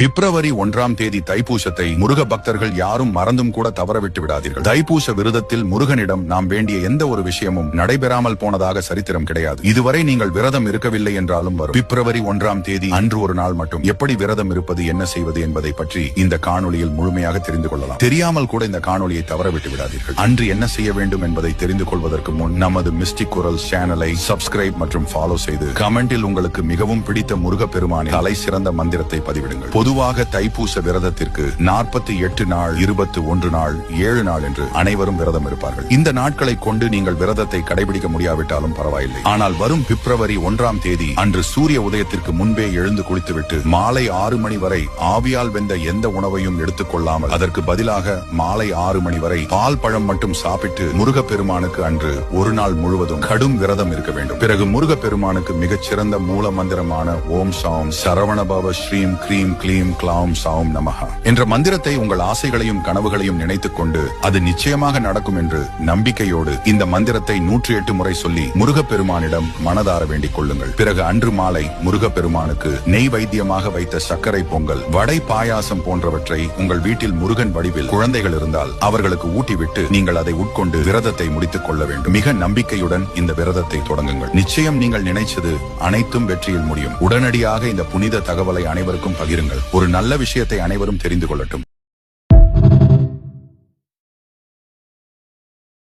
பிப்ரவரி 1ஆம் தேதி தைப்பூசத்தை முருக பக்தர்கள் யாரும் மறந்தும் கூட தவறவிட்டு விடாதீர்கள். தைப்பூச விரதத்தில் முருகனிடம் நாம் வேண்டிய எந்த ஒரு விஷயமும் நடைபெறாமல் போனதாக சரித்திரம் கிடையாது. இதுவரை நீங்கள் விரதம் இருக்கவில்லை என்றாலும் வரும் பிப்ரவரி 1ஆம் தேதி அன்று ஒரு நாள் மட்டும் எப்படி விரதம் இருப்பது, என்ன செய்வது என்பதை பற்றி இந்த காணொளியில் முழுமையாக தெரிந்து கொள்ளலாம். தெரியாமல் கூட இந்த காணொளியை தவறவிட்டு விடாதீர்கள். அன்று என்ன செய்ய வேண்டும் என்பதை தெரிந்து கொள்வதற்கு முன் நமது மிஸ்டிக் குரல் சேனலை சப்ஸ்கிரைப் மற்றும் ஃபாலோ செய்து கமெண்டில் உங்களுக்கு மிகவும் பிடித்த முருகப்பெருமானின் தலை சிறந்த மந்திரத்தை பதிவிடுங்கள். பொதுவாக தைப்பூச விரதத்திற்கு 48 நாள், 21 நாள், 7 நாள் என்று அனைவரும் விரதம் இருப்பார்கள். இந்த நாட்களை கொண்டு நீங்கள் விரதத்தை கடைபிடிக்க முடியாவிட்டாலும் பரவாயில்லை. ஆனால் வரும் பிப்ரவரி 1ஆம் தேதி அன்று சூரிய உதயத்திற்கு முன்பே எழுந்து குளித்துவிட்டு மாலை 6 மணி வரை ஆவியால் வெந்த எந்த உணவையும் எடுத்துக் கொள்ளாமல் அதற்கு பதிலாக மாலை 6 மணி வரை பால் பழம் மட்டும் சாப்பிட்டு முருகப்பெருமானுக்கு அன்று ஒரு நாள் முழுவதும் கடும் விரதம் இருக்க வேண்டும். பிறகு முருகப்பெருமானுக்கு மிகச் சிறந்த மூல மந்திரமான ஓம் சாம் சரவணபவ ஸ்ரீம் க்ரீம் க்ளீம் க்ளௌம் சாம் நமஹ என்ற மந்திரத்தை உங்கள் ஆசைகளையும் கனவுகளையும் நினைத்துக் கொண்டு அது நிச்சயமாக நடக்கும் என்று நம்பிக்கையோடு இந்த மந்திரத்தை 108 முறை சொல்லி முருகப்பெருமானிடம் மனதார வேண்டிக் கொள்ளுங்கள். பிறகு அன்று மாலை முருகப்பெருமானுக்கு நெய் வைத்தியமாக வைத்த சர்க்கரை பொங்கல், வடை, பாயாசம் போன்றவற்றை உங்கள் வீட்டில் முருகன் வடிவில் குழந்தைகள் இருந்தால் அவர்களுக்கு ஊட்டிவிட்டு நீங்கள் அதை உட்கொண்டு விரதத்தை முடித்துக் கொள்ள வேண்டும். மிக நம்பிக்கையுடன் இந்த விரதத்தை தொடங்குங்கள். நிச்சயம் நீங்கள் நினைச்சது அனைத்தும் வெற்றியில் முடியும். உடனடியாக இந்த புனித தகவலை அனைவருக்கும் பகிருங்கள். ஒரு நல்ல விஷயத்தை அனைவரும் தெரிந்து கொள்ளட்டும்.